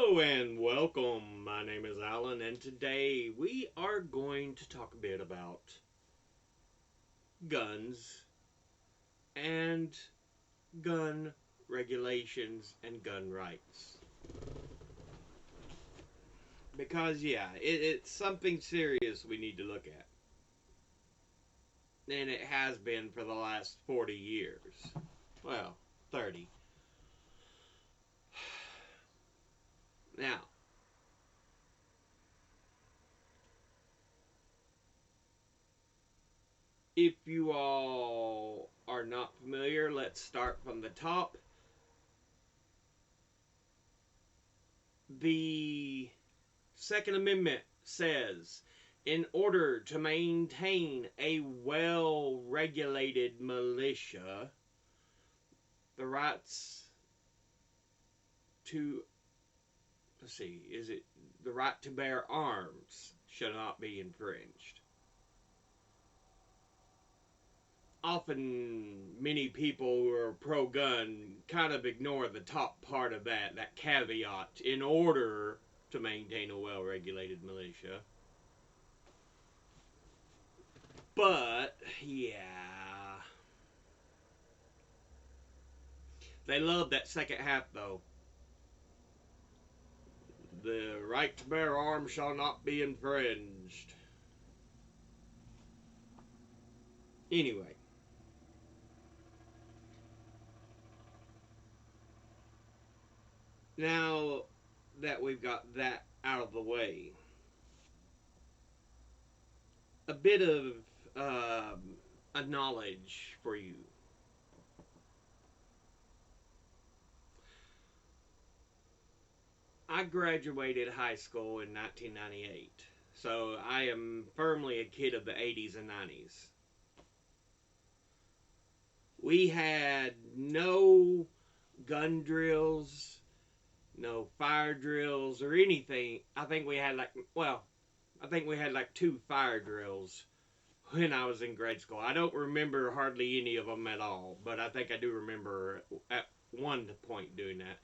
Hello and welcome. My name is Alan, and today we are going to talk a bit about guns and gun regulations and gun rights. Because, it's something serious we need to look at. And it has been for the last 40 years. Well, 30. Now, if you all are not familiar, let's start from the top. The Second Amendment says, in order to maintain a well-regulated militia, the rights to, the right to bear arms shall not be infringed. Often, many people who are pro-gun kind of ignore the top part of that caveat, in order to maintain a well-regulated militia. But, yeah. They love that second half, though. The right to bear arms shall not be infringed. Anyway. Now that we've got that out of the way, a bit of a knowledge for you. I graduated high school in 1998, so I am firmly a kid of the 80s and 90s. We had no gun drills, no fire drills, or anything. I think we had like 2 fire drills when I was in grade school. I don't remember hardly any of them at all, but I think I do remember at one point doing that.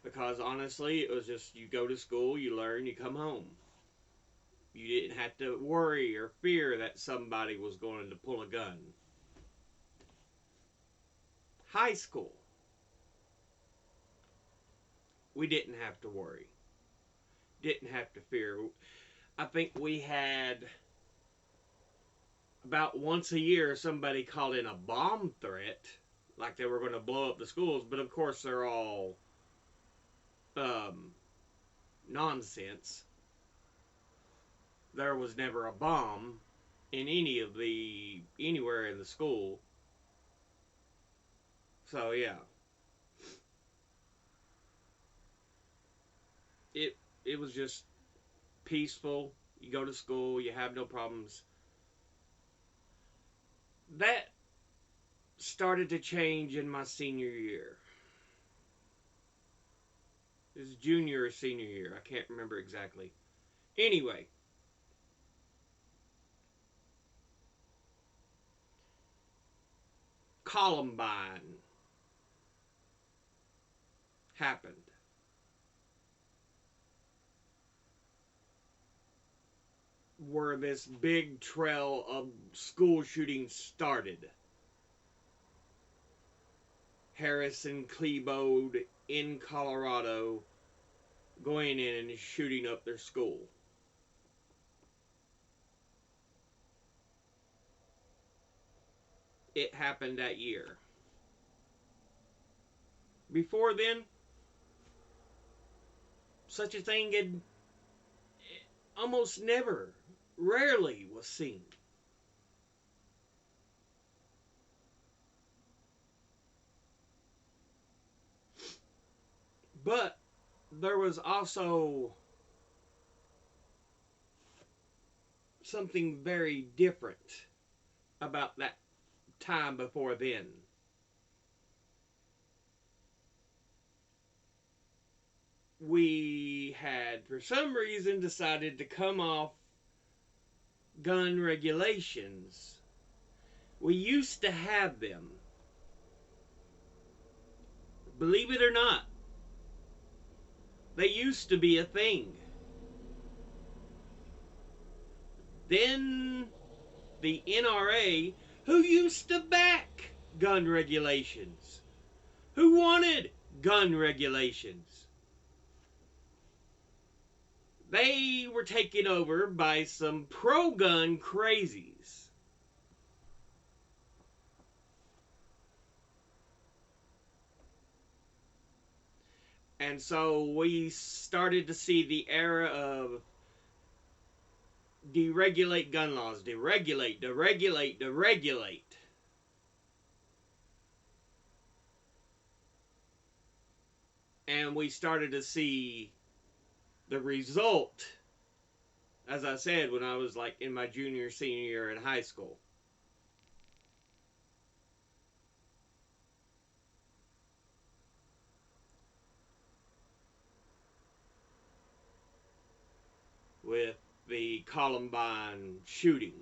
Because honestly, it was just, you go to school, you learn, you come home. You didn't have to worry or fear that somebody was going to pull a gun. High school, we didn't have to worry. Didn't have to fear. I think we had, about once a year, somebody called in a bomb threat, like they were going to blow up the schools, but of course they're all nonsense. There was never a bomb in anywhere in the school. So yeah. It was just peaceful. You go to school, you have no problems. That started to change in my senior year. It was junior or senior year. I can't remember exactly. Anyway. Columbine happened. Where this big trail of school shootings started. Harris and Klebold in Colorado going in and shooting up their school. It happened that year. Before then, such a thing had almost never, rarely was seen. But there was also something very different about that time before then. We had, for some reason, decided to come off gun regulations. We used to have them. Believe it or not, They used to be a thing. Then the NRA, who used to back gun regulations, who wanted gun regulations, they were taken over by some pro-gun crazies. And so we started to see the era of deregulate gun laws, deregulate, deregulate, deregulate. And we started to see the result, as I said, when I was like in my junior, senior year in high school. With the Columbine shooting.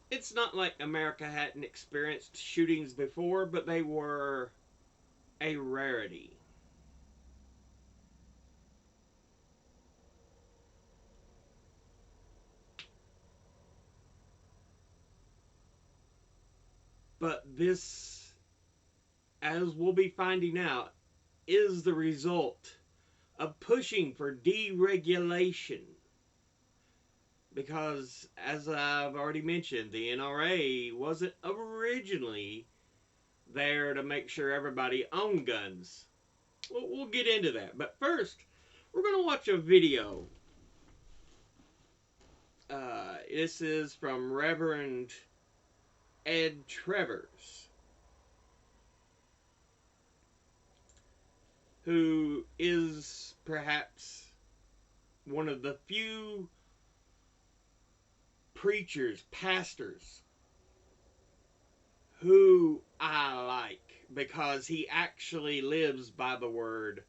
It's not like America hadn't experienced shootings before, but they were a rarity. But this, as we'll be finding out, is the result of pushing for deregulation. Because, as I've already mentioned, the NRA wasn't originally there to make sure everybody owned guns. We'll get into that. But first, we're going to watch a video. This is from Reverend Ed Travers, who is perhaps one of the few preachers, pastors, who I like, because he actually lives by the word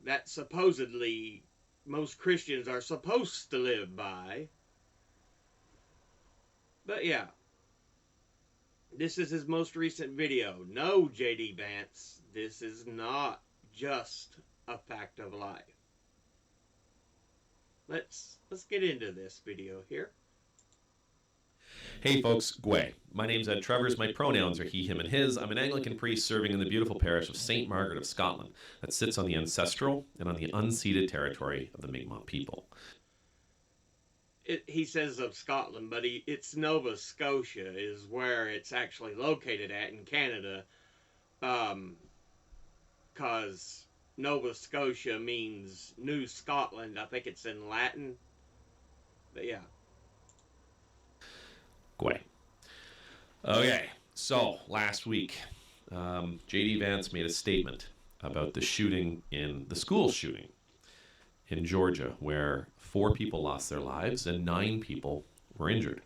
that supposedly most Christians are supposed to live by. But yeah, this is his most recent video. No, J.D. Vance, this is not just a fact of life. Let's get into this video here. Hey folks, Gwe. My name's Ed Travers. My pronouns are he, him, and his. I'm an Anglican priest serving in the beautiful parish of St. Margaret of Scotland that sits on the ancestral and on the unceded territory of the Mi'kmaq people. He says of Scotland, but it's Nova Scotia is where it's actually located at in Canada, because Nova Scotia means New Scotland. I think it's in Latin. But yeah. Gwe. Okay, so last week, J.D. Vance made a statement about the shooting the school shooting in Georgia, where 4 people lost their lives and 9 people were injured.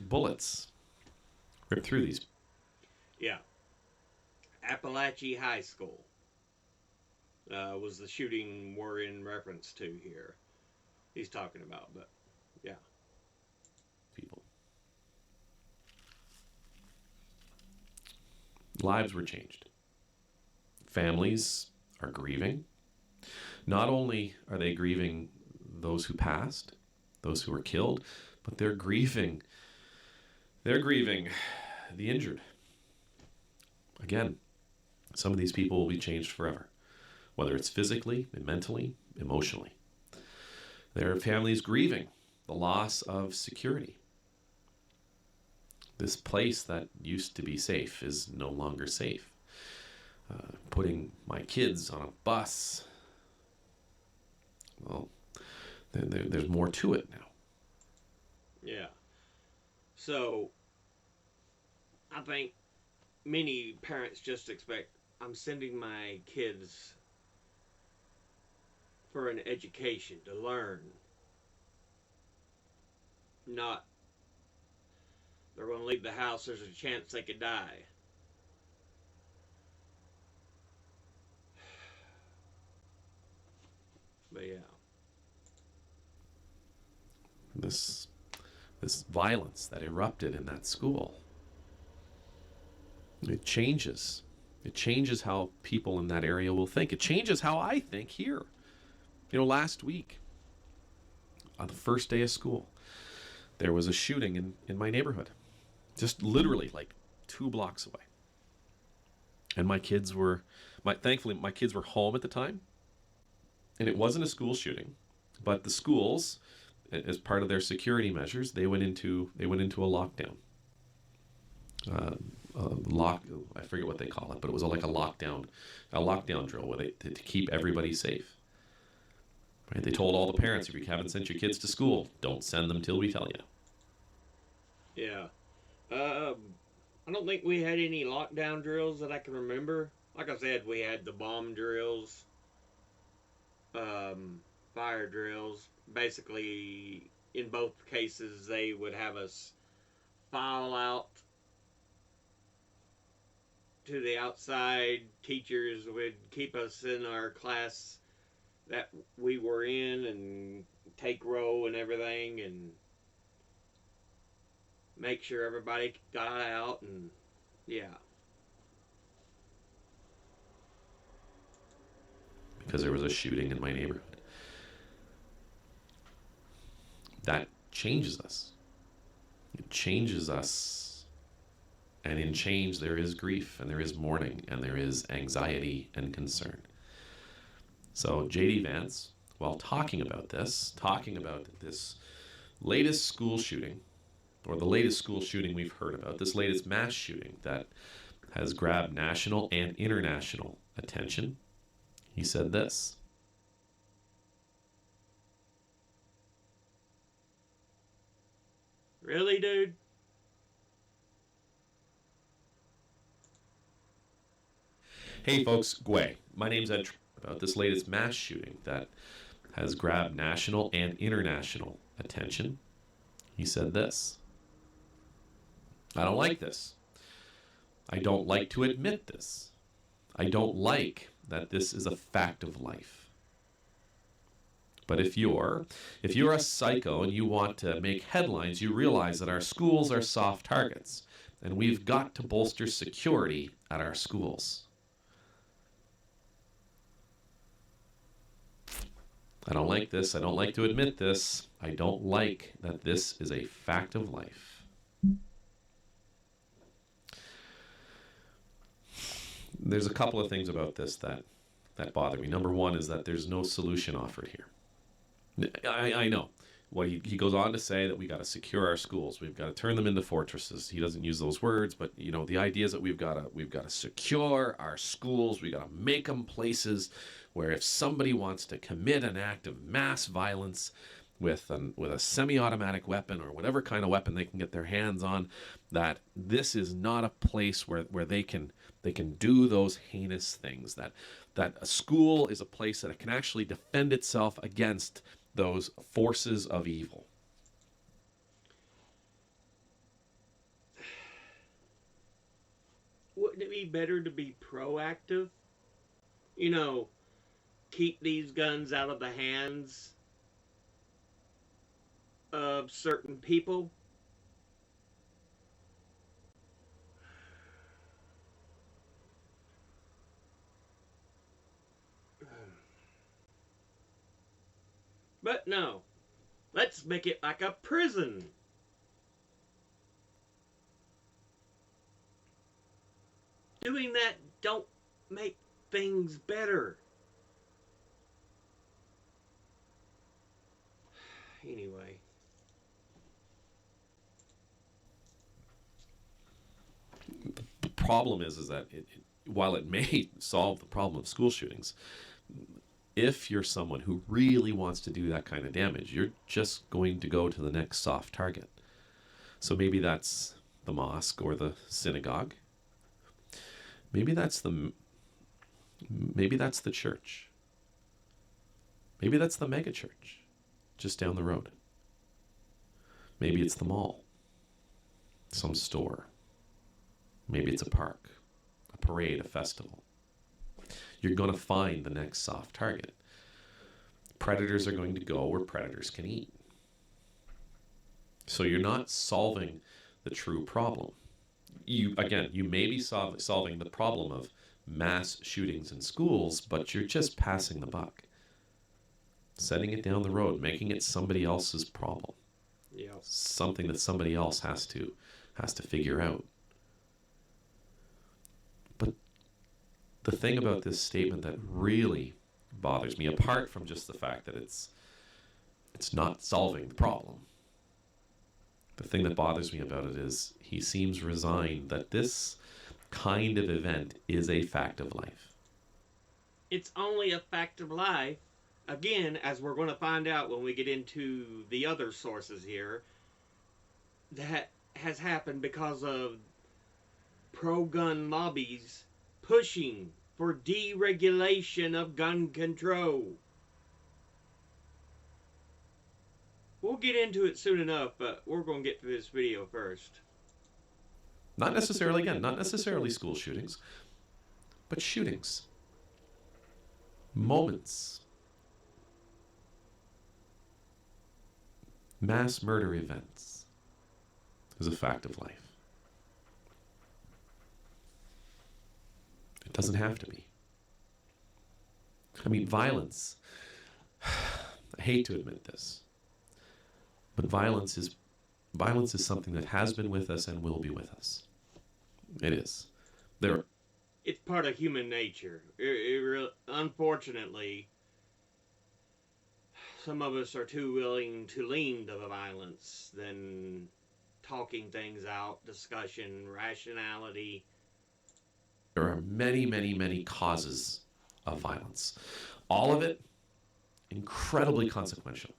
Bullets ripped through these. Yeah. Appalachia High School was the shooting we're in reference to here. He's talking about, but yeah. People. Lives were changed. Families are grieving. Not only are they grieving those who passed, those who were killed, but they're grieving the injured. Again, some of these people will be changed forever, whether it's physically, mentally, emotionally. There are families grieving the loss of security. This place that used to be safe is no longer safe. Putting my kids on a bus, well, there's more to it now. Yeah. So, I think many parents just expect, I'm sending my kids for an education, to learn. Not, they're going to leave the house, there's a chance they could die. But yeah. This violence that erupted in that school. It changes. It changes how people in that area will think. It changes how I think here. Last week, on the first day of school, there was a shooting in my neighborhood. Just literally like 2 blocks away. And thankfully, my kids were home at the time. And it wasn't a school shooting, but the schools, as part of their security measures, they went into a lockdown. I forget what they call it, but it was like a lockdown drill to keep everybody safe. Right? They told all the parents, if you haven't sent your kids to school, don't send them till we tell you. Yeah. I don't think we had any lockdown drills that I can remember. Like I said, we had the bomb drills, fire drills. Basically, in both cases, they would have us file out to the outside. Teachers would keep us in our class that we were in and take row and everything and make sure everybody got out, and yeah. Because there was a shooting in my neighborhood. That changes us. It changes us. And in change, there is grief, and there is mourning, and there is anxiety and concern. So J.D. Vance, while talking about this latest school shooting, or the latest school shooting we've heard about, this latest mass shooting that has grabbed national and international attention, he said this. Really, dude? Hey folks, Gway. My name's Ed. About this latest mass shooting that has grabbed national and international attention, he said this. I don't like this. I don't like to admit this. I don't like that this is a fact of life. But if you're a psycho and you want to make headlines, you realize that our schools are soft targets, and we've got to bolster security at our schools. I don't like this. I don't like to admit this. I don't like that this is a fact of life. There's a couple of things about this that bother me. Number one is that there's no solution offered here. I know. What he goes on to say that we got to secure our schools. We've got to turn them into fortresses. He doesn't use those words, but the idea is that we've got to secure our schools. We got to make them places where if somebody wants to commit an act of mass violence with a semi-automatic weapon or whatever kind of weapon they can get their hands on, that this is not a place where they can do those heinous things. That a school is a place that it can actually defend itself against those forces of evil. Wouldn't it be better to be proactive? Keep these guns out of the hands of certain people? But no, let's make it like a prison. Doing that don't make things better. Anyway. The problem is that while it may solve the problem of school shootings, if you're someone who really wants to do that kind of damage, you're just going to go to the next soft target. So maybe that's the mosque or the synagogue. Maybe that's the church. Maybe that's the mega church just down the road. Maybe it's the mall, some store. Maybe it's a park, a parade, a festival. You're going to find the next soft target. Predators are going to go where predators can eat. So you're not solving the true problem. you may be solving the problem of mass shootings in schools, but you're just passing the buck, setting it down the road, making it somebody else's problem. Yeah. Something that somebody else has to figure out. But the thing about this statement that really bothers me, apart from just the fact that it's not solving the problem, the thing that bothers me about it is he seems resigned that this kind of event is a fact of life. It's only a fact of life. Again, as we're going to find out when we get into the other sources here, that has happened because of pro-gun lobbies pushing for deregulation of gun control. We'll get into it soon enough, but we're going to get through this video first. Not necessarily school shootings, but shootings. Moments. Mass murder events is a fact of life. It doesn't have to be. I mean, violence. I hate to admit this, but violence is something that has been with us and will be with us. It is. It's part of human nature. Unfortunately, some of us are too willing to lean to the violence than talking things out, discussion, rationality. There are many, many, many causes of violence. All of it incredibly consequential.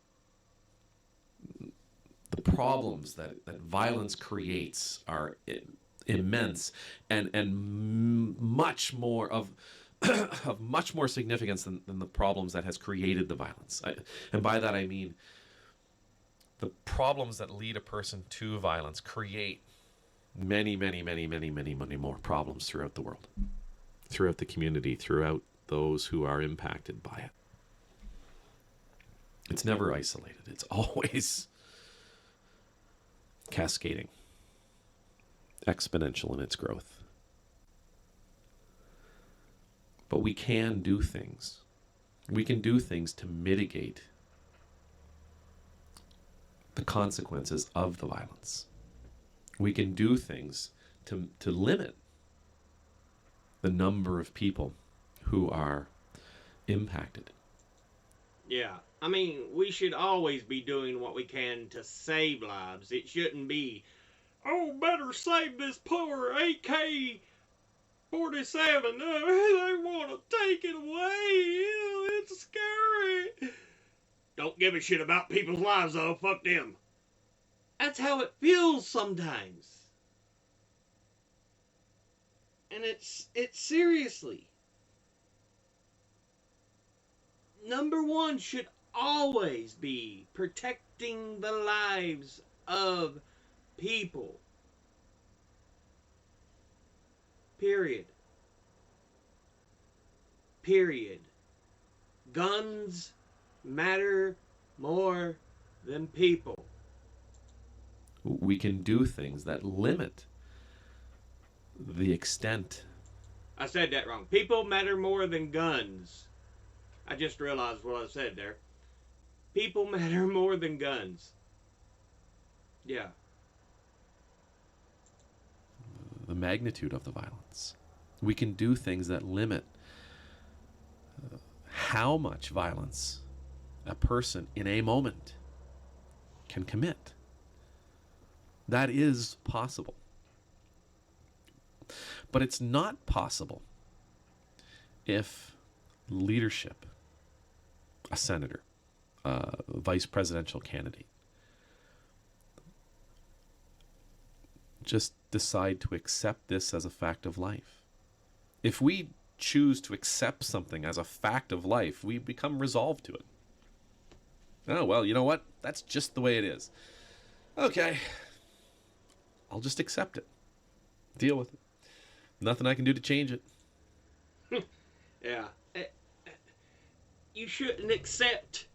The problems that violence creates are immense and much more of much more significance than the problems that has created the violence. And by that I mean the problems that lead a person to violence create many, many, many, many, many, many more problems throughout the world, throughout the community, throughout those who are impacted by it. It's never isolated. It's always cascading, exponential in its growth. But we can do things. We can do things to mitigate the consequences of the violence. We can do things to limit the number of people who are impacted. Yeah, I mean, we should always be doing what we can to save lives. It shouldn't be, oh, better save this poor AK-47. They want to take it away. It's scary. Don't give a shit about people's lives, though. Fuck them. That's how it feels sometimes. And it's seriously. Number one should always be protecting the lives of people. Period. Period. Guns matter more than people. We can do things that limit the extent. I said that wrong. People matter more than guns. I just realized what I said there. People matter more than guns. Yeah. The magnitude of the violence. We can do things that limit how much violence a person in a moment can commit. That is possible. But it's not possible if leadership, a senator, a vice presidential candidate, just decide to accept this as a fact of life. If we choose to accept something as a fact of life, we become resolved to it. Oh, well, you know what? That's just the way it is. Okay. I'll just accept it. Deal with it. Nothing I can do to change it. Yeah. You shouldn't accept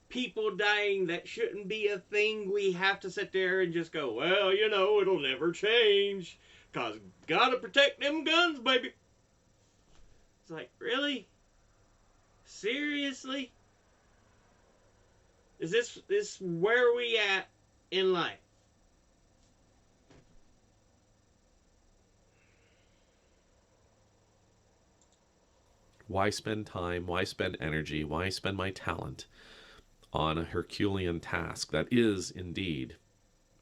people dying. That shouldn't be a thing we have to sit there and just go, well, it'll never change. Because gotta protect them guns, baby. It's like, really? Seriously? Is this where we at in life? Why spend time? Why spend energy? Why spend my talent on a Herculean task that is indeed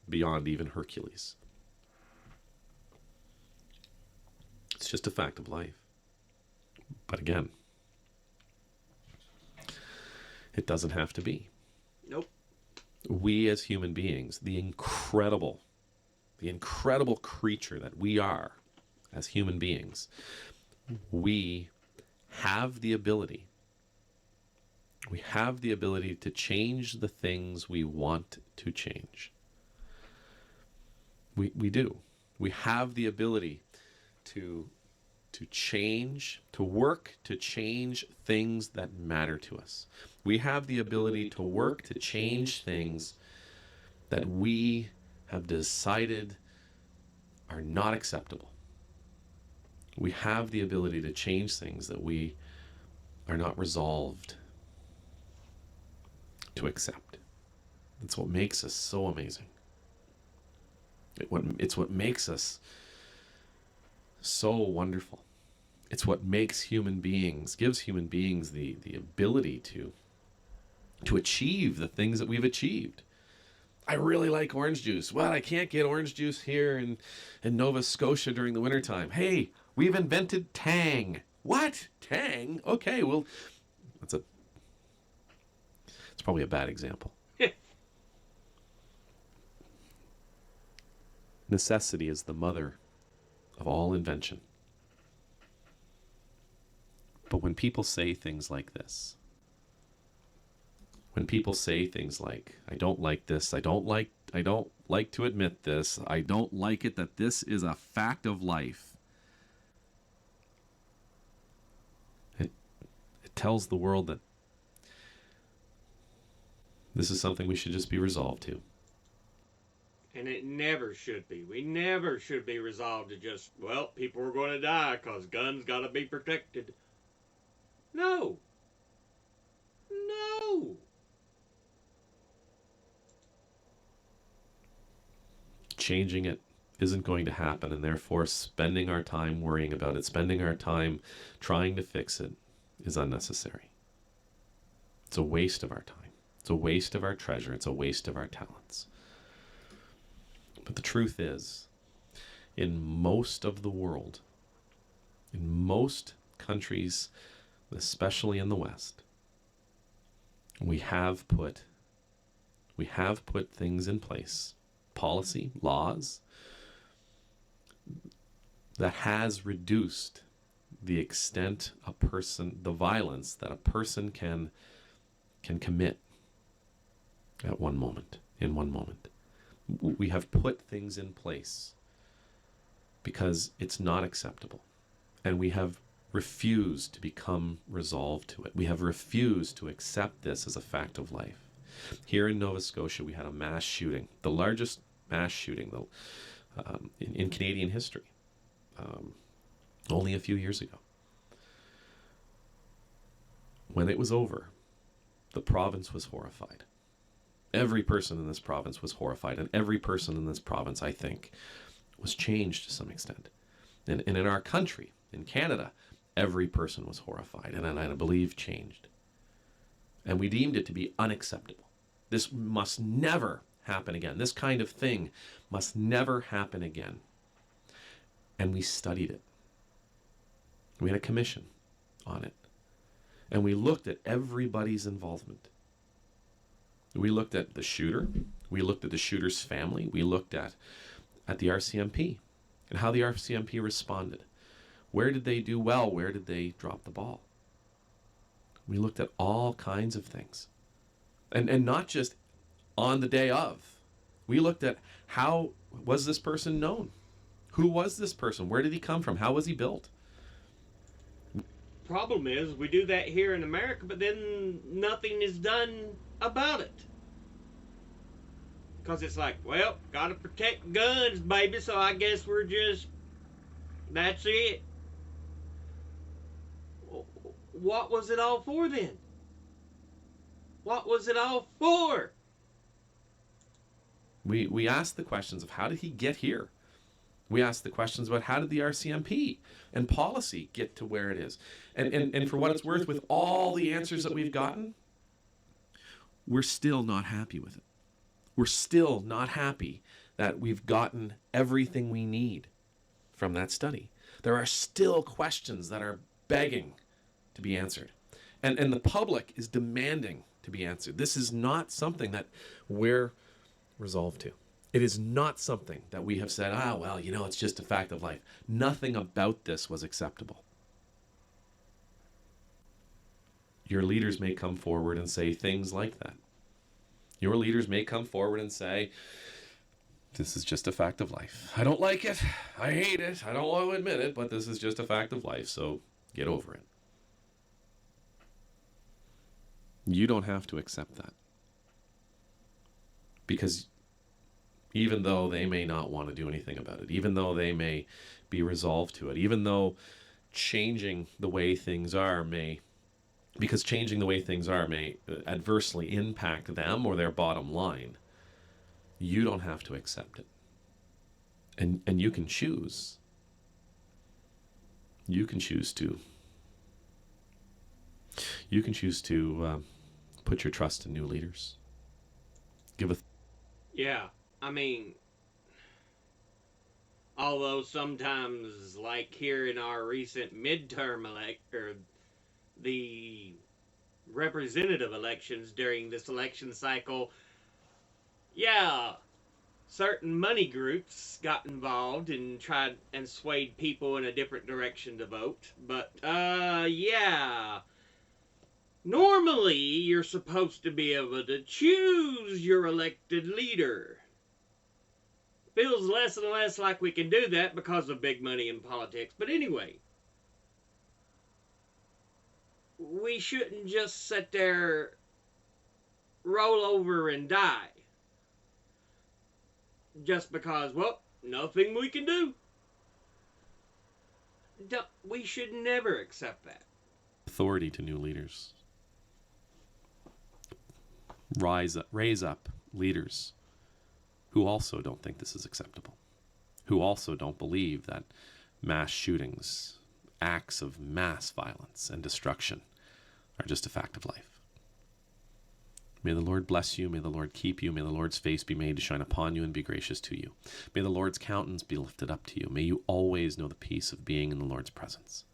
beyond even Hercules? It's just a fact of life. But again, it doesn't have to be. Nope. We as human beings, the incredible creature that we are as human beings, we have the ability to change the things we want to change. We do. We have the ability to change, to work to change things that matter to us. We have the ability to work to change things that we have decided are not acceptable. We have the ability to change things that we are not resolved to accept. That's what makes us so amazing. It's what makes us so wonderful. It's what makes human beings, gives human beings the ability to achieve the things that we've achieved. I really like orange juice. Well, I can't get orange juice here in Nova Scotia during the wintertime. Hey, we've invented Tang. What? Tang? Okay, well, it's probably a bad example. Necessity is the mother of all invention. But when people say things like this, when people say things like, I don't like this, I don't like to admit this, I don't like it that this is a fact of life, it tells the world that this is something we should just be resolved to. And it never should be. We never should be resolved to just, well, people are going to die because guns got to be protected. No. No. Changing it isn't going to happen, and therefore spending our time worrying about it, spending our time trying to fix it, is unnecessary. It's a waste of our time. It's a waste of our treasure. It's a waste of our talents. But the truth is, in most of the world, in most countries, especially in the West, we have put things in place, policy, laws, that has reduced the extent the violence that a person can commit in one moment. We have put things in place because it's not acceptable. And we have refused to become resolved to it. We have refused to accept this as a fact of life. Here in Nova Scotia, we had a mass shooting, the largest mass shooting in Canadian history, only a few years ago. When it was over, the province was horrified. Every person in this province was horrified, and every person in this province, I think, was changed to some extent. And in our country, in Canada, every person was horrified, and I believe changed. And we deemed it to be unacceptable. This must never happen again. This kind of thing must never happen again. And we studied it. We had a commission on it. And we looked at everybody's involvement. We looked at the shooter. We looked at the shooter's family. We looked at the RCMP and how the RCMP responded. Where did they do well? Where did they drop the ball? We looked at all kinds of things. And not just on the day of. We looked at how was this person known? Who was this person? Where did he come from? How was he built? Problem is, we do that here in America, but then nothing is done about it. Because it's like, well, gotta protect guns, baby, so I guess we're just That's it. What was it all for then? What was it all for? We ask the questions of how did he get here? We ask the questions about how did the RCMP and policy get to where it is? And for what it's worth, with all the answers that we've gotten, we're still not happy with it. We're still not happy that we've gotten everything we need from that study. There are still questions that are begging to be answered. And the public is demanding to be answered. This is not something that we're resolved to. It is not something that we have said, well, it's just a fact of life. Nothing about this was acceptable. Your leaders may come forward and say things like that. Your leaders may come forward and say, this is just a fact of life. I don't like it. I hate it. I don't want to admit it, but this is just a fact of life, so get over it. You don't have to accept that. Because even though they may not want to do anything about it, even though they may be resolved to it, even though changing the way things are may adversely impact them or their bottom line, you don't have to accept it. And you can choose. You can choose to put your trust in new leaders. Yeah, I mean, although sometimes, like here in our recent midterm or the representative elections during this election cycle, yeah, certain money groups got involved and tried and swayed people in a different direction to vote. But, yeah. Normally, you're supposed to be able to choose your elected leader. Feels less and less like we can do that because of big money in politics. But anyway, we shouldn't just sit there, roll over, and die. Just because, well, nothing we can do. We should never accept that. Authority to new leaders. Raise up leaders who also don't think this is acceptable, who also don't believe that mass shootings, acts of mass violence and destruction are just a fact of life. May the Lord bless you. May the Lord keep you. May the Lord's face be made to shine upon you and be gracious to you. May the Lord's countenance be lifted up to you. May you always know the peace of being in the Lord's presence.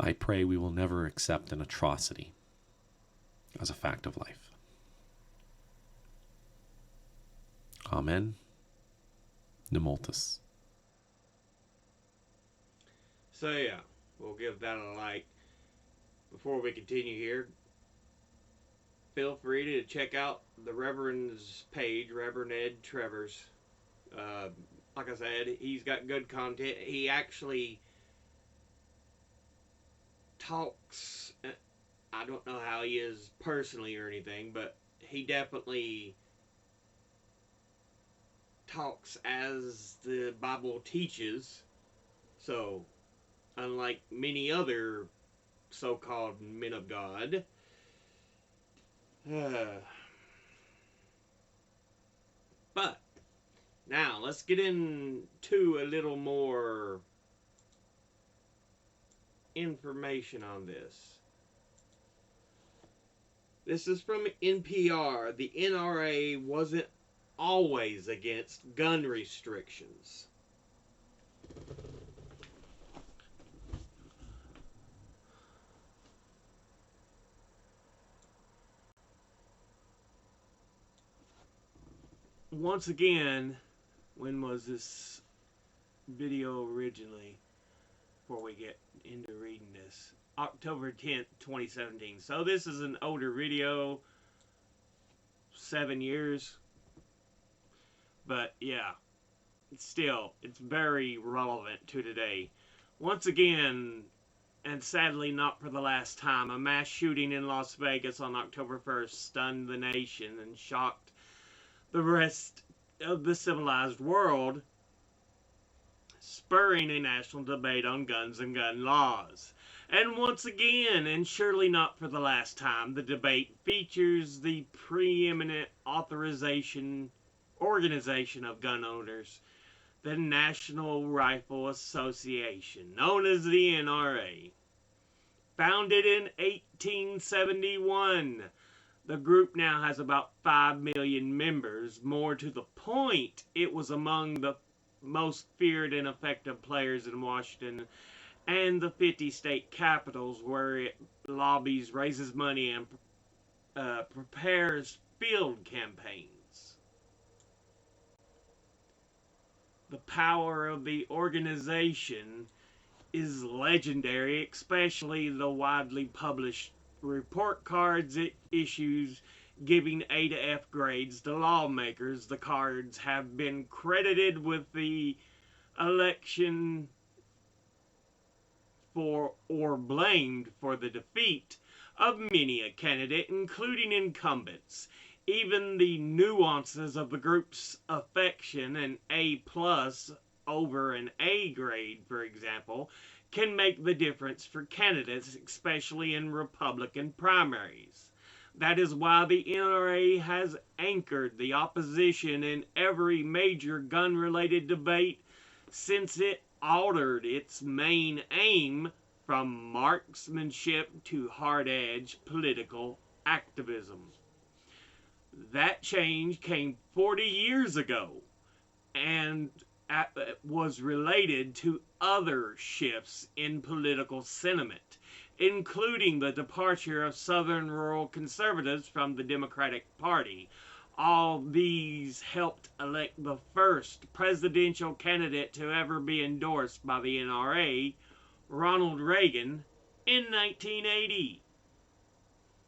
I pray we will never accept an atrocity as a fact of life. Amen. Nemultus. So yeah, we'll give that a like. Before we continue here, feel free to check out the Reverend's page, Reverend Ed Trevors. Like I said, he's got good content. He actually talks. I don't know how he is personally or anything, but he definitely talks as the Bible teaches. So, unlike many other so-called men of God, but now let's get into a little more information on this. This is from NPR. The NRA wasn't always against gun restrictions. Once again, when was this video originally? Before we get into reading this, October 10th, 2017. So this is an older video, 7 years. But yeah, it's very relevant to today. Once again, and sadly not for the last time, a mass shooting in Las Vegas on October 1st stunned the nation and shocked the rest of the civilized world, spurring a national debate on guns and gun laws. And once again, and surely not for the last time, the debate features the preeminent organization of gun owners, the National Rifle Association, known as the NRA. Founded in 1871, the group now has about 5 million members. More to the point, it was among the most feared and effective players in Washington and the 50 state capitals, where it lobbies, raises money, and prepares field campaigns. The power of the organization is legendary, especially the widely published report cards it issues giving A to F grades to lawmakers. The cards have been credited with the election for or blamed for the defeat of many a candidate, including incumbents. Even the nuances of the group's affection, an A plus over an A grade, for example, can make the difference for candidates, especially in Republican primaries. That is why the NRA has anchored the opposition in every major gun-related debate since it altered its main aim from marksmanship to hard-edge political activism. That change came 40 years ago and was related to other shifts in political sentiment, including the departure of Southern rural conservatives from the Democratic Party. All these helped elect the first presidential candidate to ever be endorsed by the NRA, Ronald Reagan, in 1980.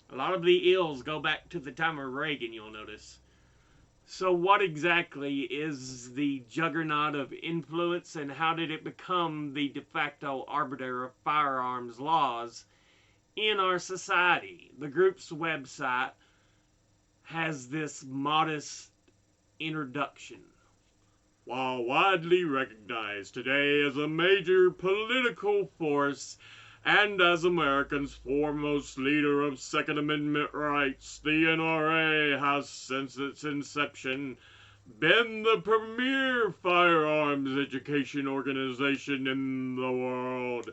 A lot of the ills go back to the time of Reagan, you'll notice. So what exactly is the juggernaut of influence, and how did it become the de facto arbiter of firearms laws in our society? The group's website has this modest introduction. While widely recognized today as a major political force and as Americans' foremost leader of Second Amendment rights, the NRA has since its inception been the premier firearms education organization in the world.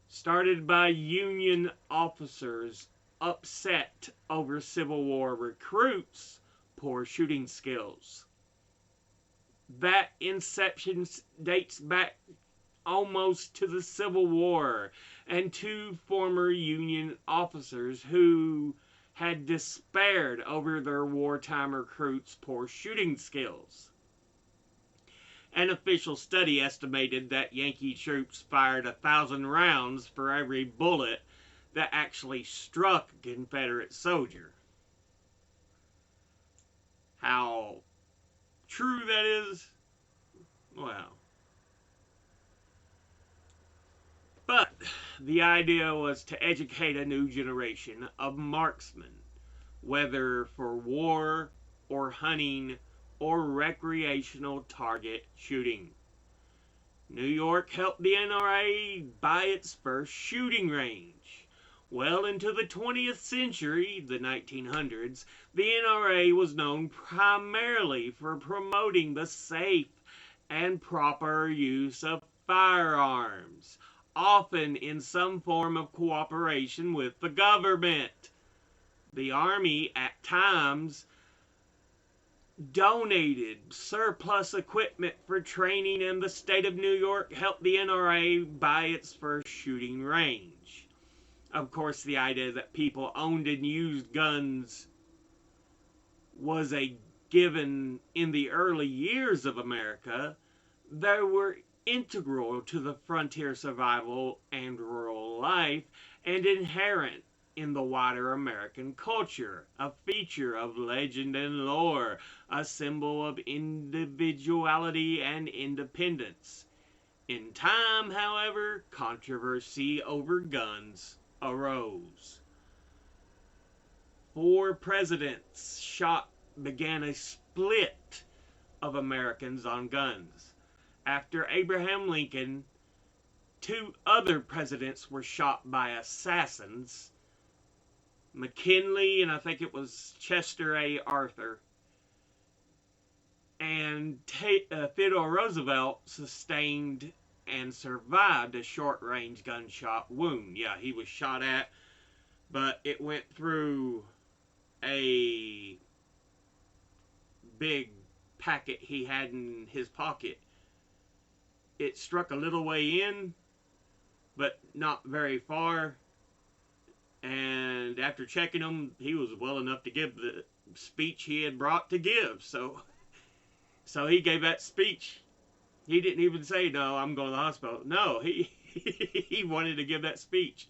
Started by Union officers upset over Civil War recruits' poor shooting skills. That inception dates back almost to the Civil War, and two former Union officers who had despaired over their wartime recruits' poor shooting skills. An official study estimated that Yankee troops fired 1,000 rounds for every bullet that actually struck a Confederate soldier. How true that is? Well. But the idea was to educate a new generation of marksmen, whether for war or hunting or recreational target shooting. New York helped the NRA buy its first shooting range. Well into the 20th century, the 1900s, the NRA was known primarily for promoting the safe and proper use of firearms, often in some form of cooperation with the government. The Army, at times, donated surplus equipment for training, and the state of New York helped the NRA buy its first shooting range. Of course, the idea that people owned and used guns was a given in the early years of America. They were integral to the frontier survival and rural life, and inherent in the wider American culture, a feature of legend and lore, a symbol of individuality and independence. In time, however, controversy over guns arose. 4 presidents shot began a split of Americans on guns. After Abraham Lincoln, two other presidents were shot by assassins, McKinley and I think it was Chester A. Arthur. And Theodore Roosevelt sustained and survived a short-range gunshot wound. Yeah, he was shot at, but it went through a big packet he had in his pocket. It struck a little way in, but not very far. And after checking him, he was well enough to give the speech he had brought to give. So he gave that speech. He didn't even say, "No, I'm going to the hospital." No, he wanted to give that speech.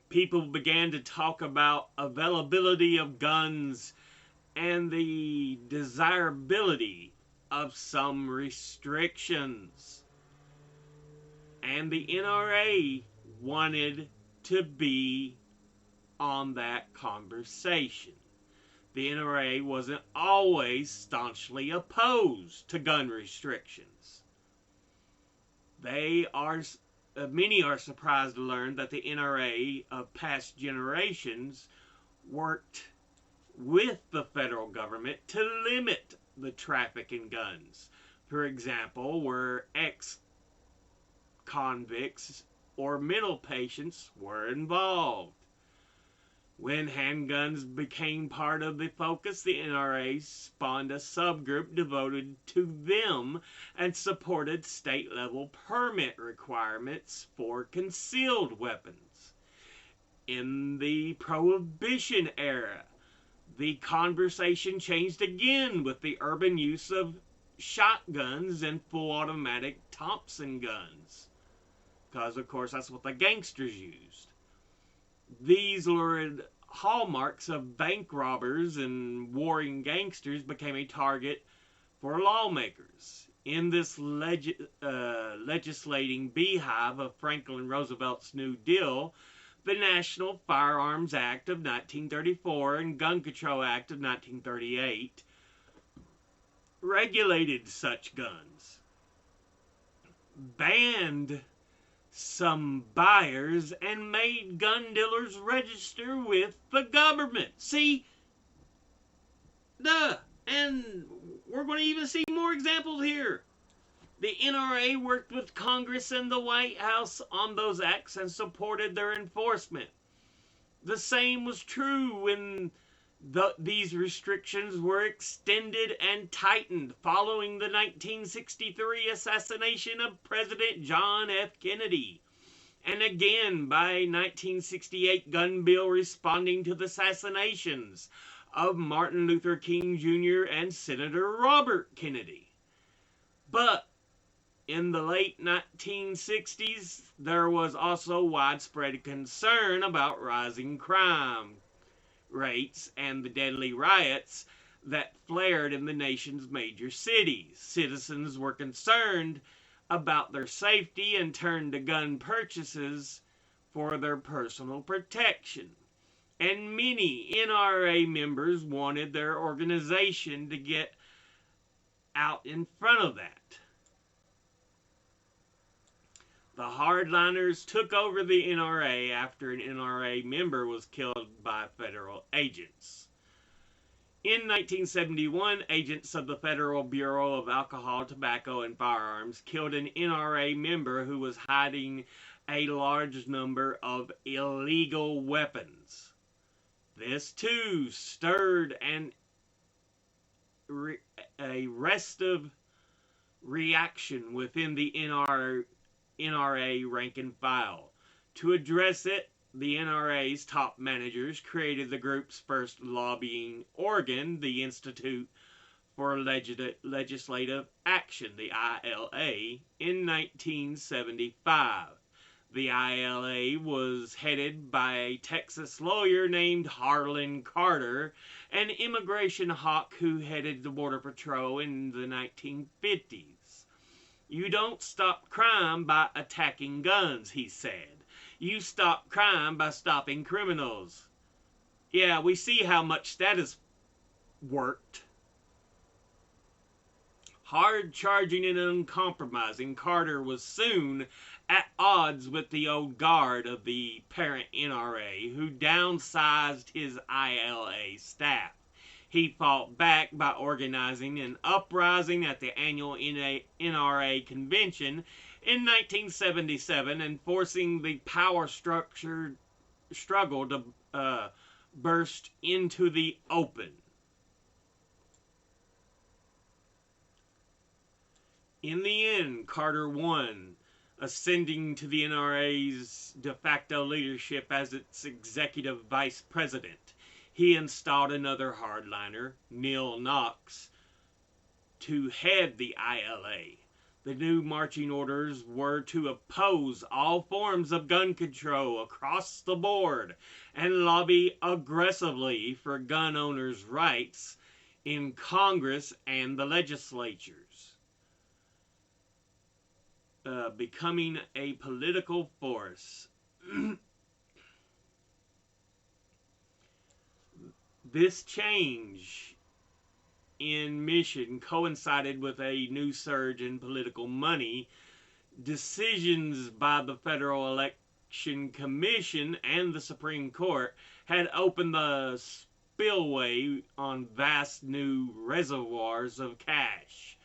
People began to talk about availability of guns and the desirability of some restrictions. And the NRA wanted to be on that conversation. The NRA wasn't always staunchly opposed to gun restrictions. Many are surprised to learn that the NRA of past generations worked with the federal government to limit the traffic in guns. For example, where ex-convicts or mental patients were involved. When handguns became part of the focus, the NRA spawned a subgroup devoted to them and supported state-level permit requirements for concealed weapons. In the Prohibition era, the conversation changed again with the urban use of shotguns and full automatic Thompson guns. Because, of course, that's what the gangsters used. These lurid hallmarks of bank robbers and warring gangsters became a target for lawmakers. In this legislating beehive of Franklin Roosevelt's New Deal, the National Firearms Act of 1934 and Gun Control Act of 1938 regulated such guns, banned some buyers, and made gun dealers register with the government. See? And we're going to even see more examples here. The NRA worked with Congress and the White House on those acts and supported their enforcement. The same was true when these restrictions were extended and tightened following the 1963 assassination of President John F. Kennedy. And again by 1968 gun bill responding to the assassinations of Martin Luther King Jr. and Senator Robert Kennedy. But in the late 1960s, there was also widespread concern about rising crime rates and the deadly riots that flared in the nation's major cities. Citizens were concerned about their safety and turned to gun purchases for their personal protection. And many NRA members wanted their organization to get out in front of that. The hardliners took over the NRA after an NRA member was killed by federal agents. In 1971, agents of the Federal Bureau of Alcohol, Tobacco, and Firearms killed an NRA member who was hiding a large number of illegal weapons. This too stirred a restive reaction within the NRA rank and file. To address it, the NRA's top managers created the group's first lobbying organ, the Institute for Legislative Action, the ILA, in 1975. The ILA was headed by a Texas lawyer named Harlan Carter, an immigration hawk who headed the Border Patrol in the 1950s. You don't stop crime by attacking guns, he said. You stop crime by stopping criminals. Yeah, we see how much that has worked. Hard charging and uncompromising, Carter was soon at odds with the old guard of the parent NRA, who downsized his ILA staff. He fought back by organizing an uprising at the annual NRA convention in 1977 and forcing the power structure struggle to burst into the open. In the end, Carter won, ascending to the NRA's de facto leadership as its executive vice president. He installed another hardliner, Neil Knox, to head the ILA. The new marching orders were to oppose all forms of gun control across the board and lobby aggressively for gun owners' rights in Congress and the legislatures. Becoming a political force. This change in mission coincided with a new surge in political money. Decisions by the Federal Election Commission and the Supreme Court had opened the spillway on vast new reservoirs of cash.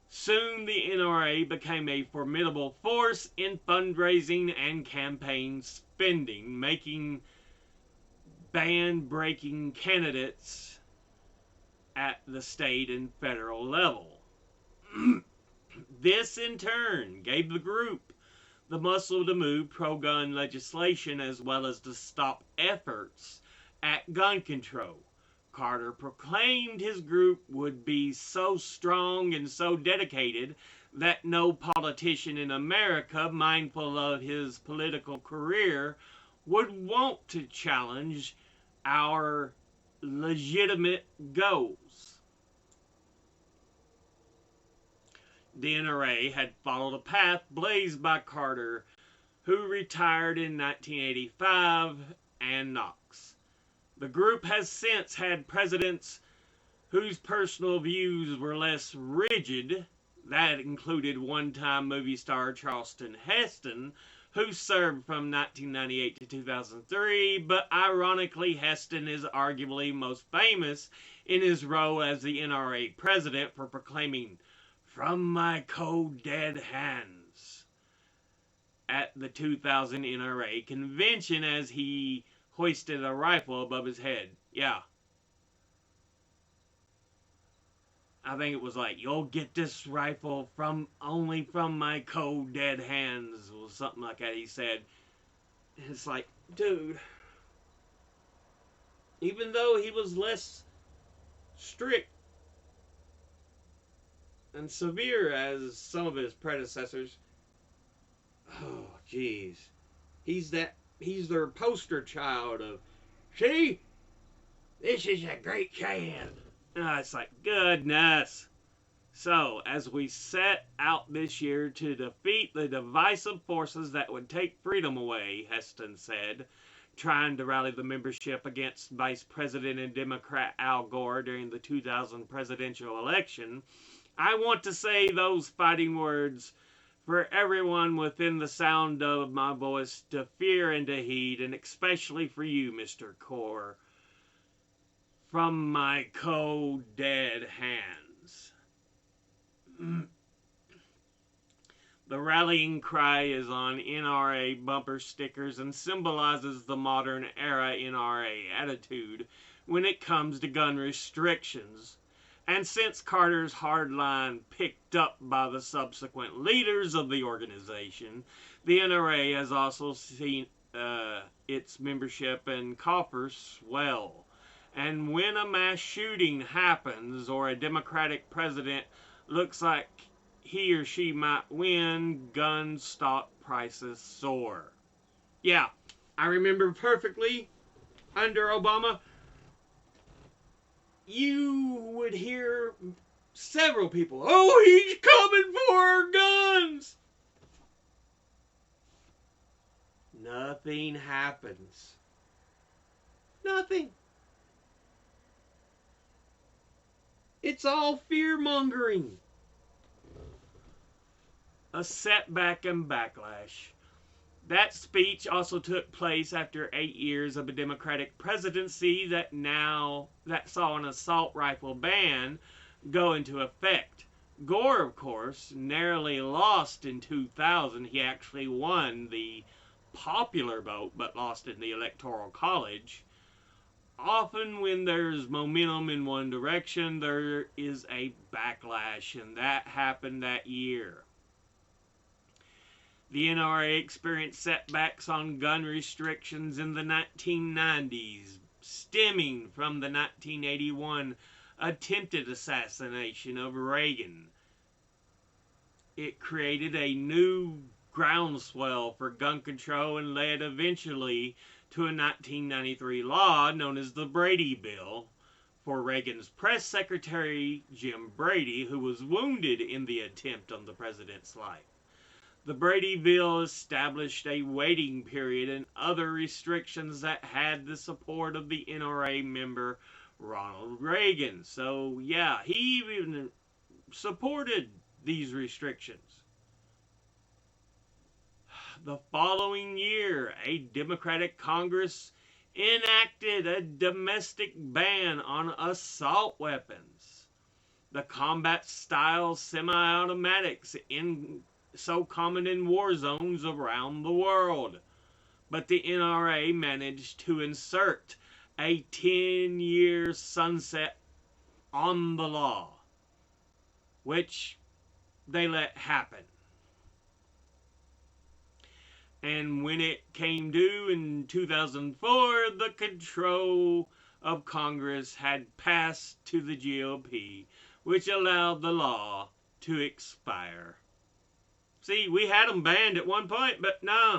Soon the NRA became a formidable force in fundraising and campaign spending, making ban-breaking candidates at the state and federal level. This, in turn, gave the group the muscle to move pro-gun legislation as well as to stop efforts at gun control. Carter proclaimed his group would be so strong and so dedicated that no politician in America, mindful of his political career, would want to challenge our legitimate goals. The NRA had followed a path blazed by Carter, who retired in 1985, and Knox. The group has since had presidents whose personal views were less rigid. That included one-time movie star Charlton Heston, who served from 1998 to 2003, but ironically Heston is arguably most famous in his role as the NRA president for proclaiming, "From my cold dead hands," at the 2000 NRA convention as he hoisted a rifle above his head. Yeah. I think it was like, "You'll get this rifle only from my cold dead hands," or something like that he said. It's like, dude, even though he was less strict and severe as some of his predecessors, oh jeez, he's their poster child of, "See, this is a great chance." It's like, goodness. So, as we set out this year to defeat the divisive forces that would take freedom away, Heston said, trying to rally the membership against Vice President and Democrat Al Gore during the 2000 presidential election, I want to say those fighting words for everyone within the sound of my voice to fear and to heed, and especially for you, Mr. Core, "From my cold dead hands." The rallying cry is on NRA bumper stickers and symbolizes the modern era NRA attitude when it comes to gun restrictions. And since Carter's hardline picked up by the subsequent leaders of the organization, the NRA has also seen its membership and coffers swell. And when a mass shooting happens or a Democratic president looks like he or she might win, gun stock prices soar. Yeah, I remember perfectly under Obama, you would hear several people, "Oh, he's coming for our guns." Nothing happens. Nothing. It's all fear mongering. A setback and backlash. That speech also took place after 8 years of a Democratic presidency that saw an assault rifle ban go into effect. Gore, of course, narrowly lost in 2000. He actually won the popular vote but lost in the Electoral College. Often, when there's momentum in one direction, there is a backlash, and that happened that year. The NRA experienced setbacks on gun restrictions in the 1990s, stemming from the 1981 attempted assassination of Reagan. It created a new groundswell for gun control and led eventually to a 1993 law known as the Brady Bill for Reagan's press secretary, Jim Brady, who was wounded in the attempt on the president's life. The Brady Bill established a waiting period and other restrictions that had the support of the NRA member Ronald Reagan. So, yeah, he even supported these restrictions. The following year, a Democratic Congress enacted a domestic ban on assault weapons. The combat-style semi-automatics so common in war zones around the world. But the NRA managed to insert a 10-year sunset on the law, which they let happen. And when it came due in 2004, the control of Congress had passed to the GOP, which allowed the law to expire. See, we had them banned at one point, but no.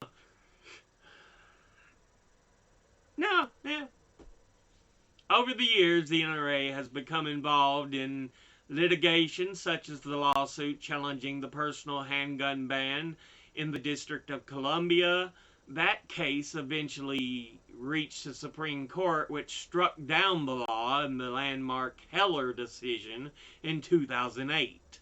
Yeah. Over the years, the NRA has become involved in litigation, such as the lawsuit challenging the personal handgun ban in the District of Columbia. That case eventually reached the Supreme Court, which struck down the law in the landmark Heller decision in 2008.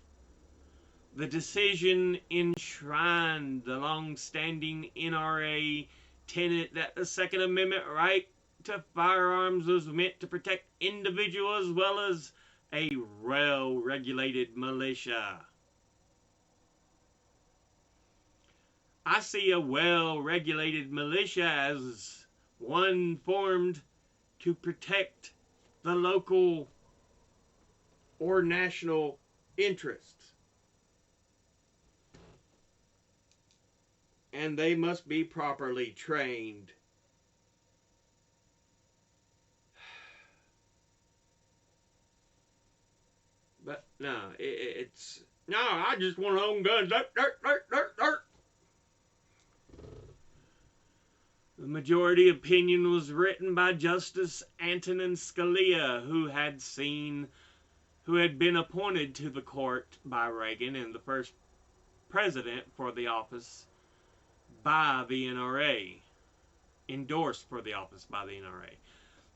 The decision enshrined the long-standing NRA tenet that the Second Amendment right to firearms was meant to protect individuals as well as a well-regulated militia. I see a well-regulated militia as one formed to protect the local or national interests. And they must be properly trained. But no, it's no. I just want to own guns. The majority opinion was written by Justice Antonin Scalia, who had been appointed to the court by Reagan and the first president for the office by the NRA, endorsed for the office by the NRA.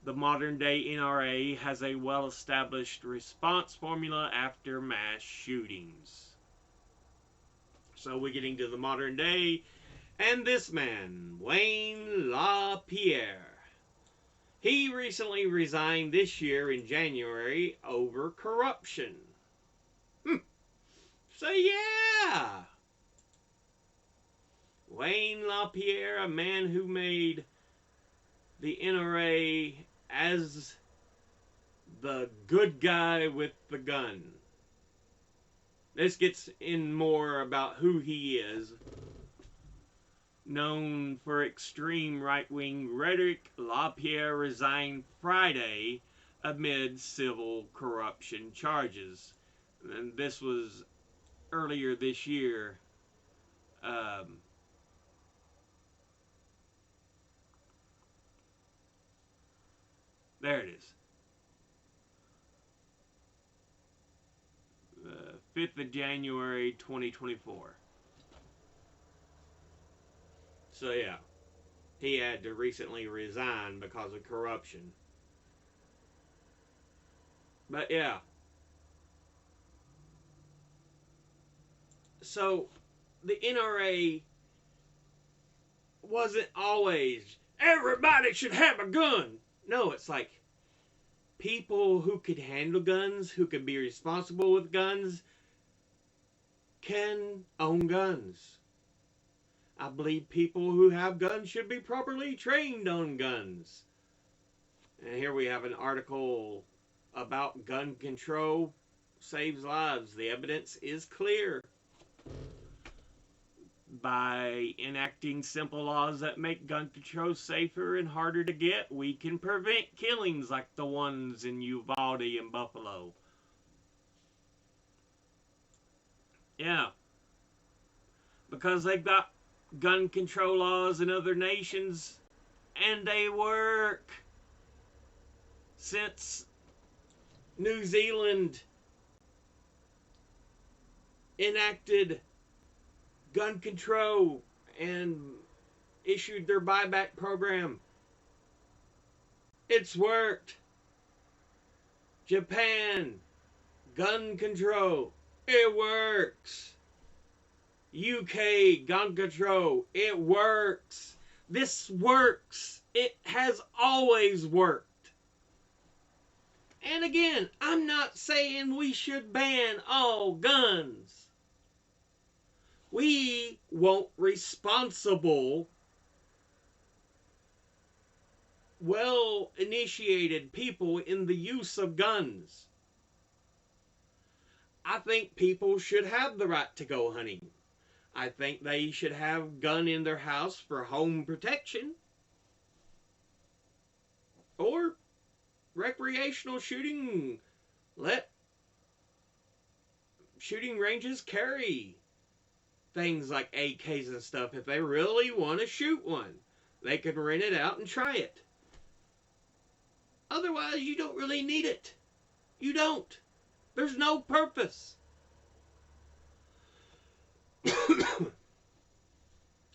The modern-day NRA has a well-established response formula after mass shootings. So we're getting to the modern day, and this man, Wayne LaPierre, he recently resigned this year in January over corruption. So yeah, Wayne LaPierre, a man who made the NRA as the good guy with the gun. This gets in more about who he is. Known for extreme right-wing rhetoric, LaPierre resigned Friday amid civil corruption charges. And this was earlier this year. There it is. 5th of January 2024. So yeah. He had to recently resign because of corruption. But yeah, so the NRA wasn't always everybody should have a gun. No, it's like people who could handle guns, who could be responsible with guns, can own guns. I believe people who have guns should be properly trained on guns. And here we have an article about gun control saves lives. The evidence is clear. By enacting simple laws that make gun control safer and harder to get, we can prevent killings like the ones in Uvalde and Buffalo. Yeah, because they've got gun control laws in other nations, and they work. Since New Zealand enacted gun control and issued their buyback program, it's worked. Japan, gun control, it works. UK, gun control, it works. This works. It has always worked. And again, I'm not saying we should ban all guns. We want responsible, well-initiated people in the use of guns. I think people should have the right to go hunting. I think they should have a gun in their house for home protection. Or recreational shooting. Let shooting ranges carry things like AKs and stuff. If they really want to shoot one, they can rent it out and try it. Otherwise, you don't really need it. You don't. There's no purpose.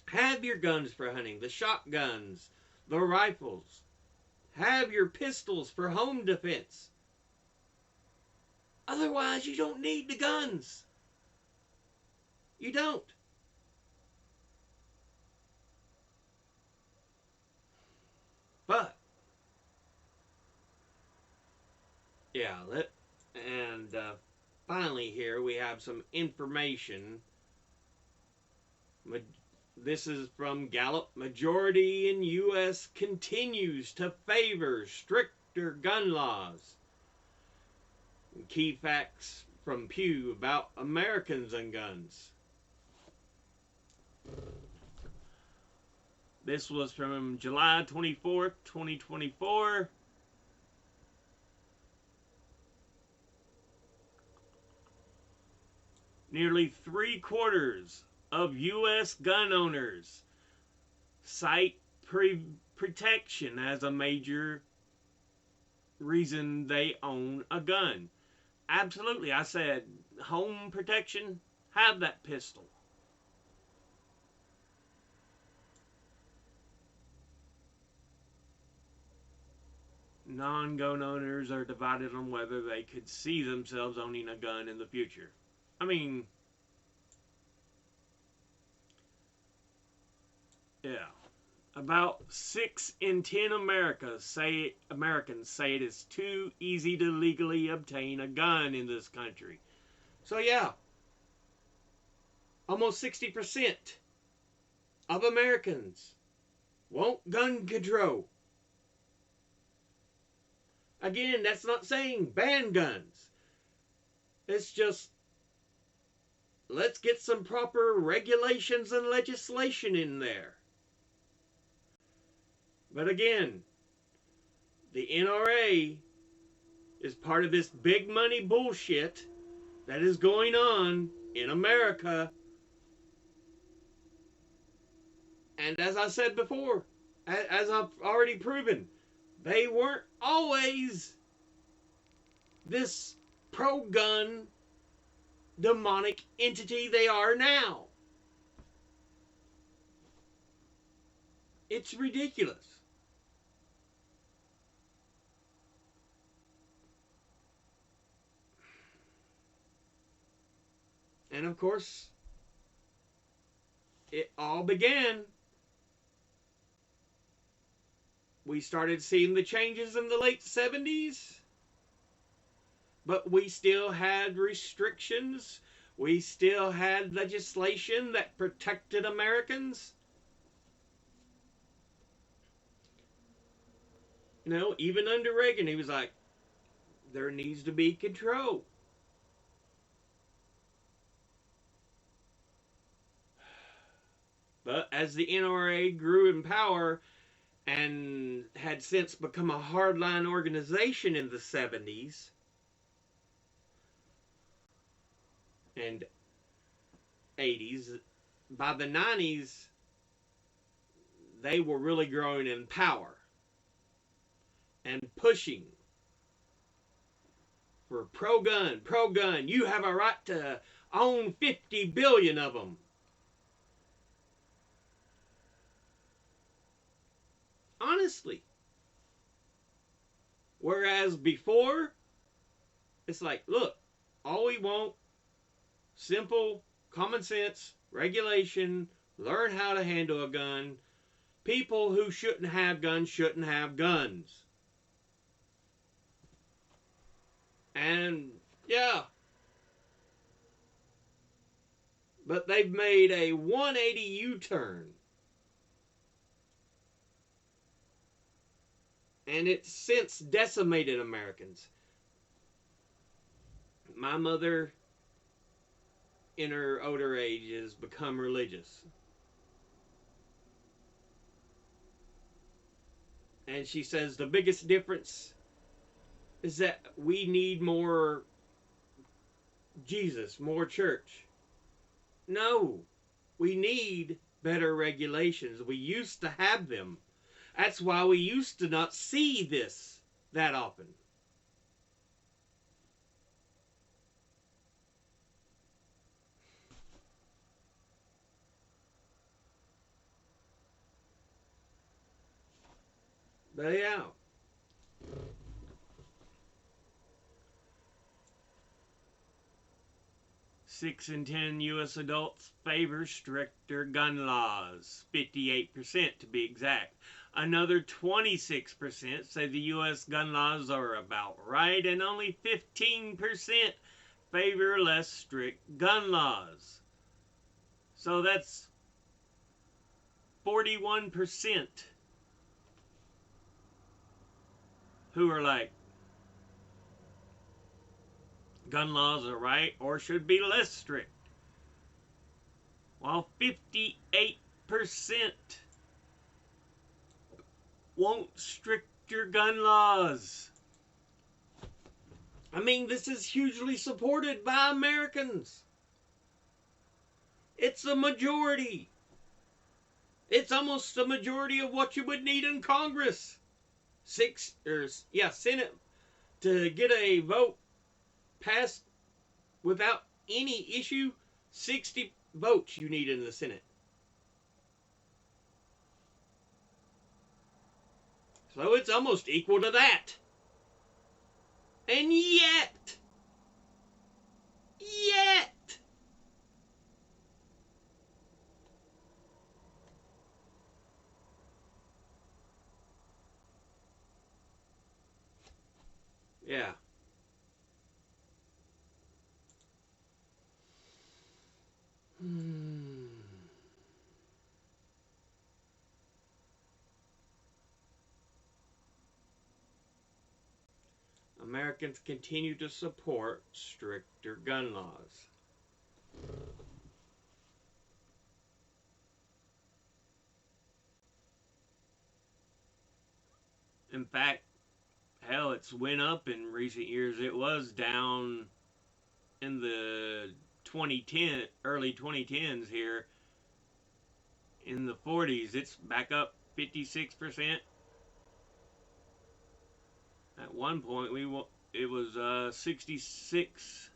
Have your guns for hunting, the shotguns, the rifles. Have your pistols for home defense. Otherwise, you don't need the guns. You don't. But, yeah, finally here we have some information. This is from Gallup. Majority in U.S. continues to favor stricter gun laws. Key facts from Pew about Americans and guns. This was from July 24th, 2024. Nearly 3/4 of U.S. gun owners cite protection as a major reason they own a gun. Absolutely, I said home protection, have that pistol. Non-gun owners are divided on whether they could see themselves owning a gun in the future. I mean, yeah. About 6 in 10 Americans say it is too easy to legally obtain a gun in this country. So yeah, almost 60% of Americans want gun control. Again, that's not saying ban guns. It's just, let's get some proper regulations and legislation in there. But again, the NRA is part of this big money bullshit that is going on in America. And as I said before, as I've already proven, they weren't always this pro-gun demonic entity they are now. It's ridiculous. And of course, it all began. We started seeing the changes in the late 70s, but we still had restrictions. We still had legislation that protected Americans. Even under Reagan, he was like, there needs to be control. But as the NRA grew in power and had since become a hardline organization in the 70s and 80s, by the 90s, they were really growing in power and pushing for pro-gun, pro-gun. You have a right to own 50 billion of them. Honestly. Whereas before, it's like, look, all we want, simple, common sense, regulation, learn how to handle a gun. People who shouldn't have guns shouldn't have guns. And, yeah. But they've made a 180 U-turn. And it's since decimated Americans. My mother, in her older age, has become religious. And she says the biggest difference is that we need more Jesus, more church. No, we need better regulations. We used to have them. That's why we used to not see this that often. But yeah. 6 in 10 U.S. adults favor stricter gun laws, 58% to be exact. Another 26% say the U.S. gun laws are about right, and only 15% favor less strict gun laws. So that's 41% who are like, gun laws are right or should be less strict. While 58% want stricter gun laws. I mean, this is hugely supported by Americans. It's a majority. It's almost a majority of what you would need in Congress. Senate to get a vote passed without any issue. 60 votes you need in the Senate. So it's almost equal to that. And yet, yeah. Americans continue to support stricter gun laws. In fact, hell, it's went up in recent years. It was down in the early 2010s here. In the 40s, it's back up 56%. At one point, it was 66%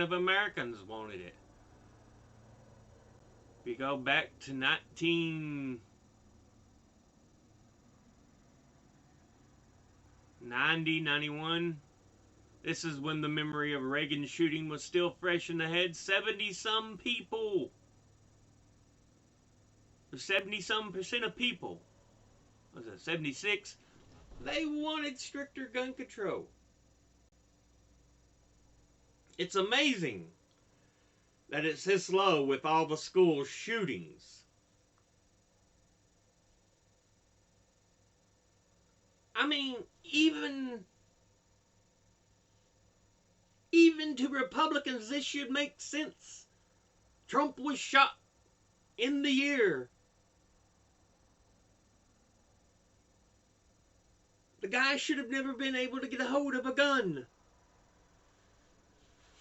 of Americans wanted it. If you go back to 19 90, 91. This is when the memory of Reagan's shooting was still fresh in the head. 70-some people, 70-some% of people, was it 76? They wanted stricter gun control. It's amazing that it's this low with all the school shootings. I mean, even to Republicans, this should make sense. Trump was shot in the ear. The guy should have never been able to get a hold of a gun.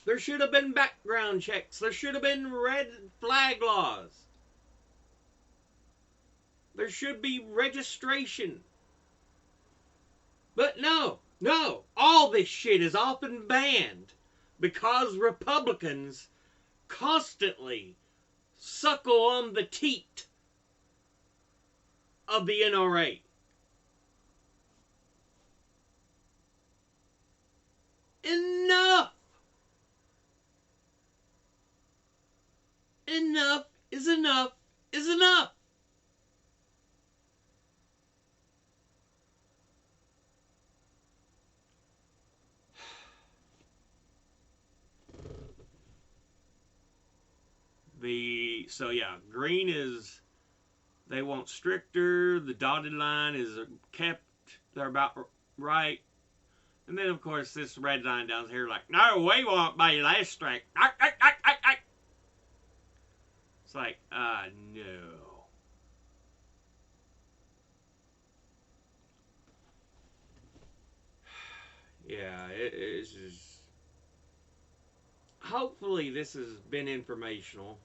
There should have been background checks. There should have been red flag laws. There should be registration. But no, all this shit is often banned because Republicans constantly suckle on the teat of the NRA. Enough! Enough is enough is enough! So yeah, green is they want stricter. The dotted line is kept. They're about right. And then of course this red line down here, like, no, we won't be less strict. It's like, no. Yeah, it's just. Hopefully this has been informational.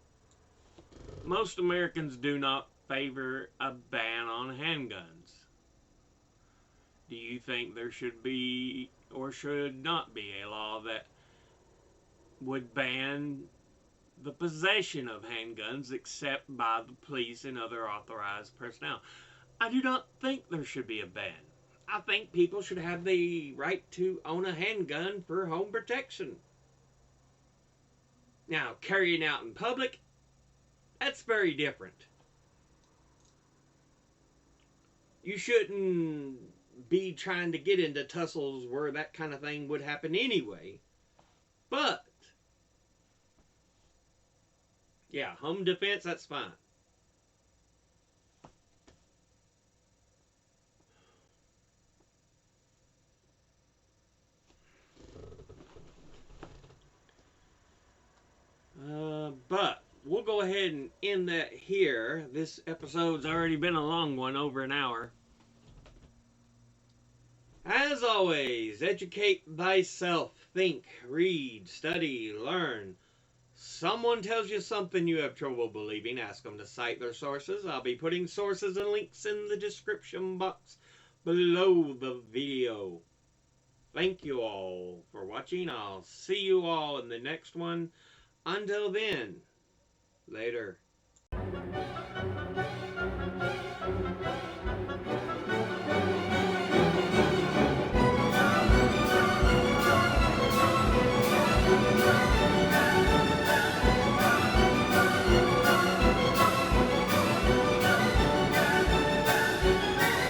Most Americans do not favor a ban on handguns. Do you think there should be or should not be a law that would ban the possession of handguns except by the police and other authorized personnel? I do not think there should be a ban. I think people should have the right to own a handgun for home protection. Now, carrying out in public, that's very different. You shouldn't be trying to get into tussles where that kind of thing would happen anyway. But, yeah, home defense, that's fine. But we'll go ahead and end that here. This episode's already been a long one, over an hour. As always, educate thyself. Think, read, study, learn. Someone tells you something you have trouble believing, ask them to cite their sources. I'll be putting sources and links in the description box below the video. Thank you all for watching. I'll see you all in the next one. Until then, later.